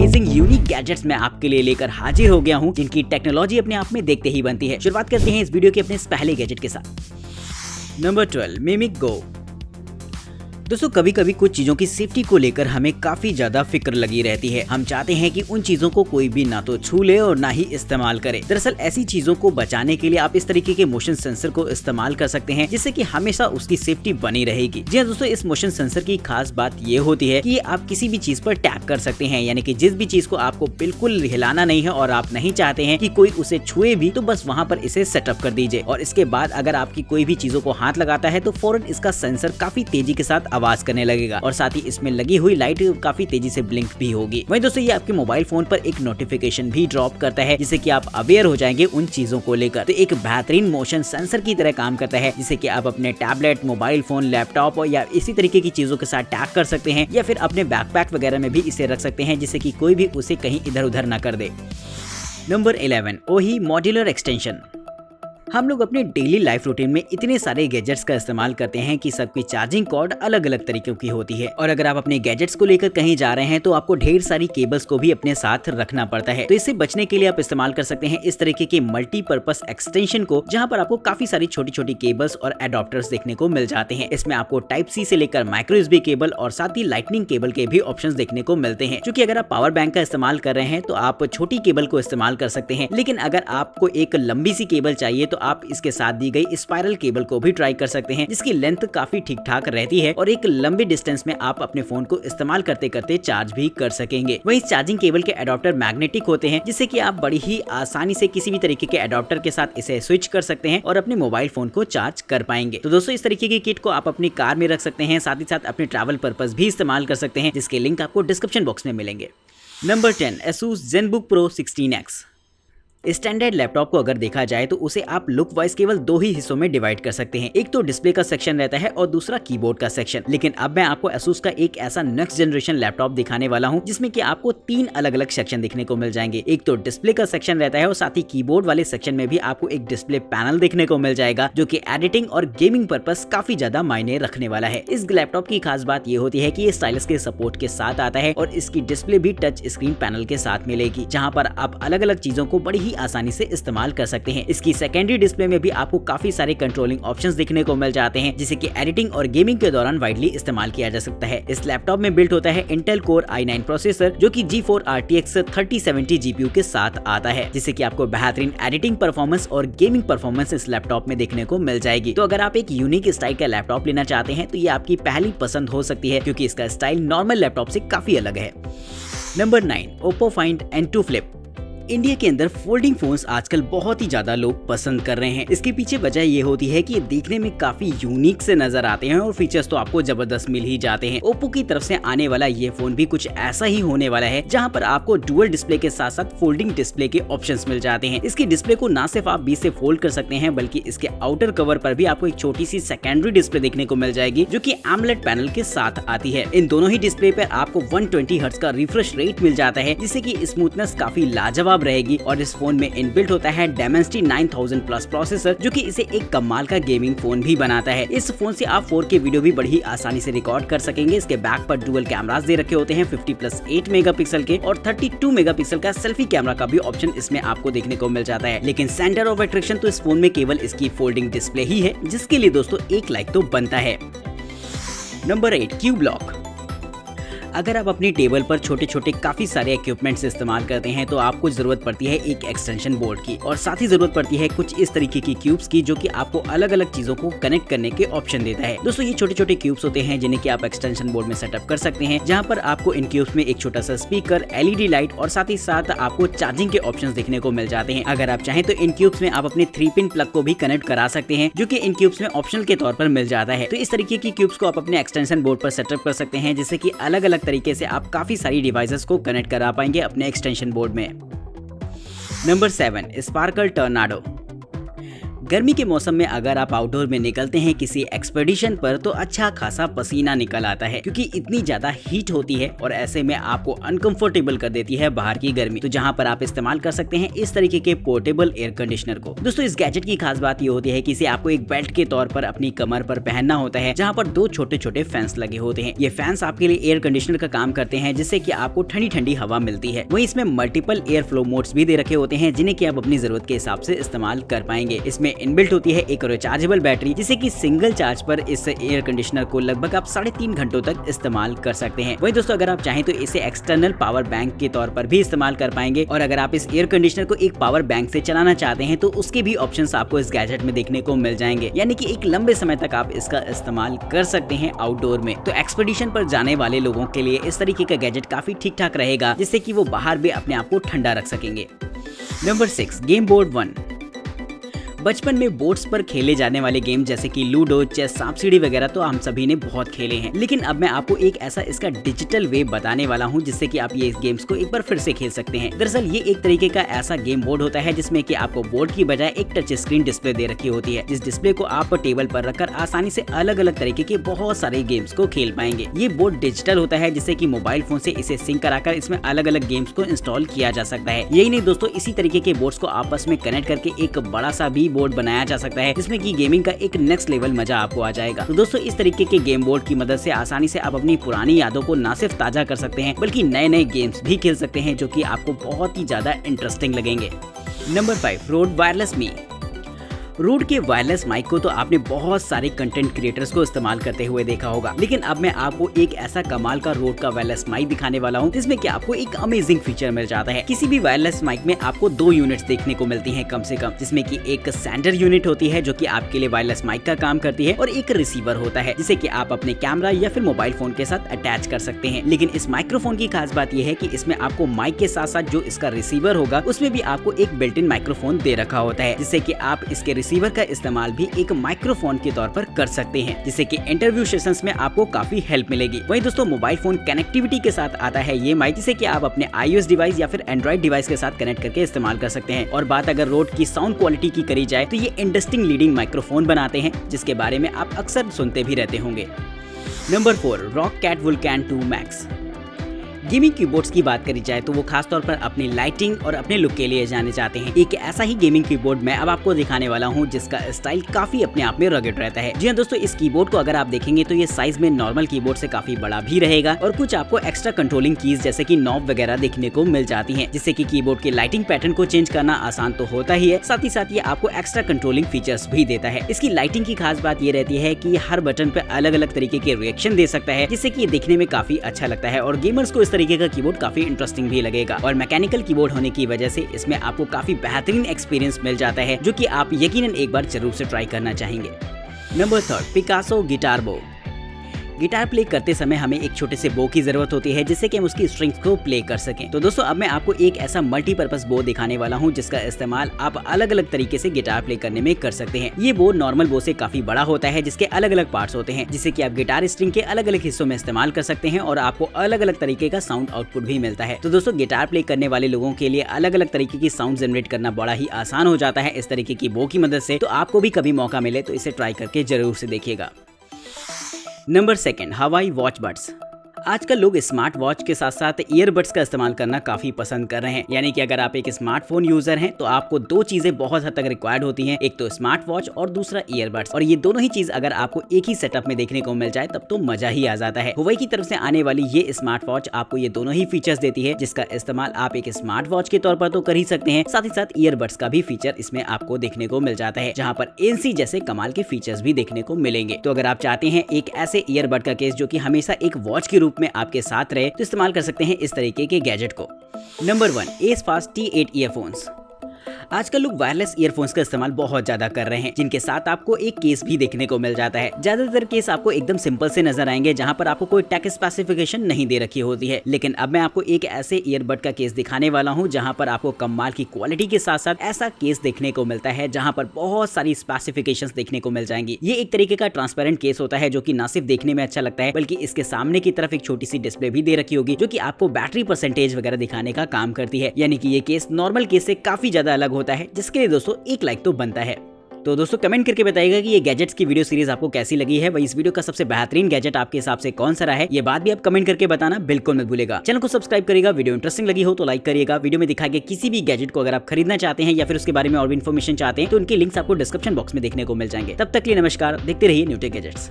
Amazing unique gadgets मैं आपके लिए लेकर हाजिर हो गया हूं, जिनकी टेक्नोलॉजी अपने आप में देखते ही बनती है। शुरुआत करते हैं इस वीडियो के अपने पहले गैजेट के साथ। नंबर 12 मिमिक गो। दोस्तों कभी कभी कुछ चीजों की सेफ्टी को लेकर हमें काफी ज्यादा फिक्र लगी रहती है। हम चाहते हैं कि उन चीजों को कोई भी ना तो छू ले और ना ही इस्तेमाल करे। दरअसल ऐसी चीजों को बचाने के लिए आप इस तरीके के मोशन सेंसर को इस्तेमाल कर सकते हैं, जिससे कि हमेशा उसकी सेफ्टी बनी रहेगी। जी हाँ दोस्तों, इस मोशन सेंसर की खास बात ये होती है कि आप किसी भी चीज पर टैप कर सकते हैं, यानी कि जिस भी चीज को आपको बिल्कुल हिलाना नहीं है और आप नहीं चाहते हैं कि कोई उसे छुए भी, तो बस वहाँ पर इसे सेटअप कर दीजिए। और इसके बाद अगर आपकी कोई भी चीजों को हाथ लगाता है तो फौरन इसका सेंसर काफी तेजी के साथ आवाज करने लगेगा और साथ ही इसमें लगी हुई लाइट काफी तेजी से ब्लिंक भी होगी। वहीं दोस्तों ये आपके मोबाइल फोन पर एक नोटिफिकेशन भी ड्रॉप करता है, जिससे कि आप अवेयर हो जाएंगे उन चीजों को लेकर। तो एक बेहतरीन मोशन सेंसर की तरह काम करता है, जिससे कि आप अपने टैबलेट, मोबाइल फोन, लैपटॉप या इसी तरीके की चीजों के साथ टैग कर सकते हैं, या फिर अपने बैकपैक वगैरह में भी इसे रख सकते हैं, जिससे कि कोई भी उसे कहीं इधर उधर ना कर दे। नंबर 11 ओही मॉड्यूलर एक्सटेंशन। हम लोग अपने डेली लाइफ रूटीन में इतने सारे गैजेट्स का इस्तेमाल करते हैं कि सबकी चार्जिंग कॉर्ड अलग अलग तरीकों की होती है, और अगर आप अपने गैजेट्स को लेकर कहीं जा रहे हैं तो आपको ढेर सारी केबल्स को भी अपने साथ रखना पड़ता है। तो इससे बचने के लिए आप इस्तेमाल कर सकते हैं इस तरीके के मल्टीपर्पस एक्सटेंशन को, जहां पर आपको काफी सारी छोटी छोटी केबल्स और एडॉप्टर्स देखने को मिल जाते हैं। इसमें आपको टाइप सी से लेकर माइक्रो यूएसबी केबल और साथ ही लाइटनिंग केबल के भी ऑप्शंस देखने को मिलते हैं। क्योंकि अगर आप पावर बैंक का इस्तेमाल कर रहे हैं तो आप छोटी केबल को इस्तेमाल कर सकते हैं, लेकिन अगर आपको एक लंबी सी केबल चाहिए तो आप इसके साथ दी गई स्पाइरल केबल को भी ट्राई कर सकते हैं, जिसकी लेंथ काफी ठीक ठाक रहती है और एक लंबे डिस्टेंस में आप अपने फोन को इस्तेमाल करते करते चार्ज भी कर सकेंगे। वहीं चार्जिंग केबल के एडॉप्टर मैग्नेटिक होते हैं, जिससे कि आप बड़ी ही आसानी से किसी भी तरीके के एडॉप्टर के साथ इसे स्विच कर सकते हैं और अपने मोबाइल फोन को चार्ज कर पाएंगे। तो दोस्तों इस तरीके की किट को आप अपनी कार में रख सकते हैं, साथ ही साथ अपने ट्रैवल पर्पस भी इस्तेमाल कर सकते हैं, जिसके लिंक आपको डिस्क्रिप्शन बॉक्स में मिलेंगे। Number 10 Asus ZenBook Pro 16X। Standard laptop को अगर देखा जाए तो उसे आप लुक वाइज केवल दो ही हिस्सों में डिवाइड कर सकते हैं। एक तो डिस्प्ले का सेक्शन रहता है और दूसरा कीबोर्ड का सेक्शन। लेकिन अब मैं आपको Asus का एक ऐसा नेक्स्ट जनरेशन लैपटॉप दिखाने वाला हूं, जिसमें कि आपको 3 अलग अलग सेक्शन देखने को मिल जाएंगे। एक तो डिस्प्ले का सेक्शन रहता है और साथ ही कीबोर्ड वाले सेक्शन में भी आपको एक डिस्प्ले पैनल देखने को मिल जाएगा, जो कि एडिटिंग और गेमिंग पर्पस काफी ज्यादा मायने रखने वाला है। इस लैपटॉप की खास बात ये होती है कि ये स्टाइलस के सपोर्ट के साथ आता है और इसकी डिस्प्ले भी टच स्क्रीन पैनल के साथ मिलेगी, जहाँ पर आप अलग अलग चीजों को बड़ी ही आसानी से इस्तेमाल कर सकते हैं। इसकी सेकेंडरी डिस्प्ले में भी आपको काफी सारे कंट्रोलिंग ऑप्शंस देखने को मिल जाते हैं, जिसे कि एडिटिंग और गेमिंग के दौरान वाइडली इस्तेमाल किया जा सकता है। इस लैपटॉप में बिल्ट होता है Intel Core i9 प्रोसेसर, जो कि G4 RTX 3070 GPU के साथ आता है, जिससे कि आपको बेहतरीन एडिटिंग परफॉर्मेंस और गेमिंग परफॉर्मेंस इस लैपटॉप में देखने को मिल जाएगी। तो अगर आप एक यूनिक स्टाइल का लैपटॉप लेना चाहते हैं तो ये आपकी पहली पसंद हो सकती है, क्योंकि इसका स्टाइल नॉर्मल लैपटॉप से काफी अलग है। Number 9 Oppo Find N2 Flip। India के अंदर फोल्डिंग फोन्स आजकल बहुत ही ज्यादा लोग पसंद कर रहे हैं। इसके पीछे वजह ये होती है कि ये देखने में काफी यूनिक से नजर आते हैं और फीचर्स तो आपको जबरदस्त मिल ही जाते हैं। ओप्पो की तरफ से आने वाला ये फोन भी कुछ ऐसा ही होने वाला है, जहां पर आपको डुअल डिस्प्ले के साथ साथ फोल्डिंग डिस्प्ले के ऑप्शंस मिल जाते हैं। इसकी डिस्प्ले को ना सिर्फ आप बीच से फोल्ड कर सकते हैं, बल्कि इसके आउटर कवर पर भी आपको एक छोटी सी सेकेंडरी डिस्प्ले देखने को मिल जाएगी, जो कि AMOLED पैनल के साथ आती है। इन दोनों ही डिस्प्ले पर आपको 120 हर्ट्ज का रिफ्रेश रेट मिल जाता है, जिससे कि स्मूथनेस काफी लाजवाब रहेगी। और इस फोन में इनबिल्ट होता है Dimensity 9000 प्लस प्रोसेसर, जो कि इसे एक कमाल का गेमिंग फोन भी बनाता है। इस फोन से आप 4K वीडियो भी बड़ी आसानी से रिकॉर्ड कर सकेंगे। इसके बैक पर डुअल कैमरास दे रखे होते हैं 50+8 मेगापिक्सल के, और 32 मेगापिक्सल का सेल्फी कैमरा का भी ऑप्शन इसमें आपको देखने को मिल जाता है। लेकिन सेंटर ऑफ अट्रैक्शन तो इस फोन में केवल इसकी फोल्डिंग डिस्प्ले ही है, जिसके लिए दोस्तों 1 लाइक तो बनता है। Number 8 cube lock. अगर आप अपनी टेबल पर छोटे छोटे काफी सारे इक्विपमेंट्स इस्तेमाल करते हैं तो आपको जरूरत पड़ती है एक एक्सटेंशन बोर्ड की, और साथ ही जरूरत पड़ती है कुछ इस तरीके की क्यूब्स की, जो कि आपको अलग अलग चीजों को कनेक्ट करने के ऑप्शन देता है। दोस्तों ये छोटे छोटे क्यूब्स होते हैं, जिन्हें कि आप एक्सटेंशन बोर्ड में सेटअप कर सकते हैं, जहां पर आपको इन क्यूब्स में एक छोटा सा स्पीकर, LED लाइट और साथ ही साथ आपको चार्जिंग के ऑप्शन देखने को मिल जाते हैं। अगर आप चाहें तो इन क्यूब्स में आप अपने 3 पिन प्लग को भी कनेक्ट करा सकते हैं, जो कि इन क्यूब्स में ऑप्शनल के तौर पर मिल जाता है। तो इस तरीके की क्यूब्स को आप अपने एक्सटेंशन बोर्ड पर सेटअप कर सकते हैं, जिससे कि अलग अलग तरीके से आप काफी सारी डिवाइसेस को कनेक्ट करा पाएंगे अपने एक्सटेंशन बोर्ड में। Number 7 sparkle tornado. गर्मी के मौसम में अगर आप आउटडोर में निकलते हैं किसी एक्सपेडिशन पर तो अच्छा खासा पसीना निकल आता है क्योंकि इतनी ज्यादा हीट होती है और ऐसे में आपको अनकंफर्टेबल कर देती है बाहर की गर्मी। तो जहाँ पर आप इस्तेमाल कर सकते हैं इस तरीके के पोर्टेबल एयर कंडीशनर को। दोस्तों इस गैजेट की खास बात ये होती है कि इसे आपको एक बेल्ट के तौर पर अपनी कमर पर पहनना होता है, जहाँ पर दो छोटे छोटे फैंस लगे होते हैं। ये फैंस आपके लिए एयर कंडीशनर का काम करते हैं जिससे कि आपको ठंडी ठंडी हवा मिलती है। वहीं इसमें मल्टीपल एयर फ्लो मोड्स भी दे रखे होते हैं जिन्हें कि आप अपनी जरूरत के हिसाब से इस्तेमाल कर पाएंगे। इसमें इनबिल्ट होती है एक रिचार्जेबल बैटरी जिससे कि सिंगल चार्ज पर इस एयर कंडीशनर को लगभग आप 3.5 घंटों तक इस्तेमाल कर सकते हैं। वहीं दोस्तों अगर आप चाहें तो इसे एक्सटर्नल पावर बैंक के तौर पर भी इस्तेमाल कर पाएंगे और अगर आप इस एयर कंडीशनर को एक पावर बैंक से चलाना चाहते हैं तो उसके भी ऑप्शंस आपको इस गैजेट में देखने को मिल जाएंगे, यानी कि एक लंबे समय तक आप इसका इस्तेमाल कर सकते हैं आउटडोर में। तो एक्सपेडिशन पर जाने वाले लोगों के लिए इस तरीके का गैजेट काफी ठीक ठाक रहेगा जिससे कि वो बाहर भी अपने आप को ठंडा रख सकेंगे। Number 6 game board 1। बचपन में बोर्ड्स पर खेले जाने वाले गेम जैसे कि लूडो, चेस, सांप सीढ़ी वगैरह तो हम सभी ने बहुत खेले हैं, लेकिन अब मैं आपको एक ऐसा इसका डिजिटल वे बताने वाला हूं जिससे कि आप ये गेम्स को एक बार फिर से खेल सकते हैं। दरअसल ये एक तरीके का ऐसा गेम बोर्ड होता है जिसमें कि आपको बोर्ड की बजाय एक टच स्क्रीन डिस्प्ले दे रखी होती है, जिस डिस्प्ले को आप टेबल पर रखकर आसानी से अलग अलग तरीके के बहुत सारे गेम्स को खेल पाएंगे। ये बोर्ड डिजिटल होता है जिससे कि मोबाइल फोन से इसे सिंक कराकर इसमें अलग अलग गेम्स को इंस्टॉल किया जा सकता है। यही नहीं दोस्तों, इसी तरीके के बोर्ड्स को आपस में कनेक्ट करके एक बड़ा सा भी बोर्ड बनाया जा सकता है जिसमें कि गेमिंग का एक नेक्स्ट लेवल मजा आपको आ जाएगा। तो दोस्तों इस तरीके के गेम बोर्ड की मदद से आसानी से आप अपनी पुरानी यादों को न सिर्फ ताजा कर सकते हैं बल्कि नए नए गेम्स भी खेल सकते हैं जो कि आपको बहुत ही ज्यादा इंटरेस्टिंग लगेंगे। नंबर 5 रोड वायरलेस मी। रोड के वायरलेस माइक को तो आपने बहुत सारे कंटेंट क्रिएटर्स को इस्तेमाल करते हुए देखा होगा, लेकिन अब मैं आपको एक ऐसा कमाल का रोड का वायरलेस माइक दिखाने वाला हूं जिसमें कि आपको एक अमेजिंग फीचर मिल जाता है। किसी भी वायरलेस माइक में आपको 2 यूनिट्स देखने को मिलती हैं कम से कम, जिसमें कि एक सेंडर यूनिट होती है जो कि आपके लिए वायरलेस माइक का काम करती है और एक रिसीवर होता है जिसे कि आप अपने कैमरा या फिर मोबाइल फोन के साथ अटैच कर सकते हैं। लेकिन इस माइक्रोफोन की खास बात यह है कि इसमें आपको माइक के साथ साथ जो इसका रिसीवर होगा उसमें भी आपको एक बिल्ट इन माइक्रोफोन दे रखा होता है, जिससे कि आप इसके रिसीवर का इस्तेमाल भी एक माइक्रोफोन के तौर पर कर सकते हैं, जिससे कि इंटरव्यू सेशंस में आपको काफी हेल्प मिलेगी। वहीं दोस्तों मोबाइल फोन कनेक्टिविटी के साथ आता है ये माइक, जिसे कि आप अपने iOS डिवाइस या फिर एंड्रॉइड डिवाइस के साथ कनेक्ट करके इस्तेमाल कर सकते हैं। और बात अगर रोड की साउंड क्वालिटी की करी जाए तो ये इंडस्ट्री लीडिंग माइक्रोफोन बनाते हैं जिसके बारे में आप अक्सर सुनते भी रहते होंगे। Number 4 Roccat Vulcan 2 Max. Gaming keyboards की बात करी जाए तो वो खास तौर पर अपनी लाइटिंग और अपने लुक के लिए जाने जाते हैं। एक ऐसा ही गेमिंग कीबोर्ड मैं अब आपको दिखाने वाला हूं जिसका स्टाइल काफी अपने आप में रगड़ रहता है। जी हां दोस्तों, इस कीबोर्ड को अगर आप देखेंगे तो ये साइज में नॉर्मल कीबोर्ड से काफी बड़ा भी रहेगा और कुछ आपको एक्स्ट्रा कंट्रोलिंग कीज जैसे कि नॉब वगैरह देखने को मिल जाती है, जिससे कि कीबोर्ड के लाइटिंग पैटर्न को चेंज करना आसान तो होता ही है, साथ ही साथ ये आपको एक्स्ट्रा कंट्रोलिंग फीचर्स भी देता है। इसकी लाइटिंग की खास बात ये रहती है कि हर बटन पे अलग अलग तरीके के रिएक्शन दे सकता है, जिससे कि ये देखने में काफी अच्छा लगता है और गेमर्स को इस तरीके का कीबोर्ड काफी इंटरेस्टिंग भी लगेगा। और मैकेनिकल कीबोर्ड होने की वजह से इसमें आपको काफी बेहतरीन एक्सपीरियंस मिल जाता है जो कि आप यकीनन एक बार जरूर से ट्राई करना चाहेंगे। नंबर 3 पिकासो गिटार बो। गिटार प्ले करते समय हमें एक छोटे से बो की जरूरत होती है जिससे कि हम उसकी स्ट्रिंग्स को प्ले कर सकें। तो दोस्तों अब मैं आपको एक ऐसा मल्टीपर्पज बो दिखाने वाला हूं जिसका इस्तेमाल आप अलग अलग तरीके से गिटार प्ले करने में कर सकते हैं। ये बो नॉर्मल बो से काफी बड़ा होता है जिसके अलग अलग पार्ट्स होते हैं, जिससे कि आप गिटार स्ट्रिंग के अलग अलग हिस्सों में इस्तेमाल कर सकते हैं और आपको अलग अलग तरीके का साउंड आउटपुट भी मिलता है। तो दोस्तों गिटार प्ले करने वाले लोगों के लिए अलग अलग तरीके की साउंड जनरेट करना बड़ा ही आसान हो जाता है इस तरीके की बो की मदद से। तो आपको भी कभी मौका मिले तो इसे ट्राई करके जरूर से देखिएगा। नंबर 2 हवाई वॉच बड्स। आजकल लोग स्मार्ट वॉच के साथ साथ ईयरबड्स का इस्तेमाल करना काफी पसंद कर रहे हैं, यानी कि अगर आप एक स्मार्टफोन यूजर हैं तो आपको 2 चीजें बहुत हद तक रिक्वायर्ड होती हैं, एक तो स्मार्ट वॉच और दूसरा ईयरबड्स। और ये दोनों ही चीज अगर आपको एक ही सेटअप में देखने को मिल जाए तब तो मजा ही आ जाता है। हुआई की तरफ से आने वाली ये स्मार्ट वॉच आपको ये दोनों ही फीचर्स देती है, जिसका इस्तेमाल आप एक स्मार्ट वॉच के तौर पर तो कर ही सकते हैं, साथ ही साथ ईयरबड्स का भी फीचर इसमें आपको देखने को मिल जाता है, जहाँ पर एनसी जैसे कमाल के फीचर्स भी देखने को मिलेंगे। तो अगर आप चाहते हैं एक ऐसे ईयरबड का केस जो कि हमेशा एक वॉच के रूप में आपके साथ रहे तो इस्तेमाल कर सकते हैं इस तरीके के गैजेट को। Number 1 S fast T8 earphones. आजकल लोग वायरलेस ईयरफोन्स का इस्तेमाल बहुत ज्यादा कर रहे हैं, जिनके साथ आपको एक केस भी देखने को मिल जाता है। ज्यादातर केस आपको एकदम सिंपल से नजर आएंगे जहां पर आपको कोई टेक स्पेसिफिकेशन नहीं दे रखी होती है, लेकिन अब मैं आपको एक ऐसे ईयरबड का केस दिखाने वाला हूं जहां पर आपको कमाल की क्वालिटी के साथ साथ ऐसा केस देखने को मिलता है जहां पर बहुत सारी स्पेसिफिकेशंस देखने को मिल जाएंगी। ये एक तरीके का ट्रांसपेरेंट केस होता है जो कि ना सिर्फ देखने में अच्छा लगता है बल्कि इसके सामने की तरफ एक छोटी सी डिस्प्ले भी दे रखी होगी जो कि आपको बैटरी परसेंटेज वगैरह दिखाने का काम करती है, यानी कि ये केस नॉर्मल केस से काफी ज्यादा अलग होता है, जिसके लिए दोस्तों एक लाइक तो बनता है। तो दोस्तों कमेंट करके बताइएगा कि ये गैजेट्स की वीडियो सीरीज आपको कैसी लगी है, वही इस वीडियो का सबसे बेहतरीन गैजेट आपके हिसाब से कौन सा रहा है, ये बात भी आप कमेंट करके बताना बिल्कुल मत भूलेगा। चैनल को सब्सक्राइब करिएगा, वीडियो इंटरेस्टिंग लगी हो तो लाइक करिएगा। वीडियो में दिखाए गए किसी भी गैजेट को अगर आप खरीदना चाहते हैं या फिर उसके बारे में और भी इन्फॉर्मेशन चाहते हैं तो उनके लिंक्स आपको डिस्क्रिप्शन बॉक्स में देखने को मिल जाएंगे। तब तक के लिए नमस्कार, देखते रहिए न्यूटेक गैजेट्स।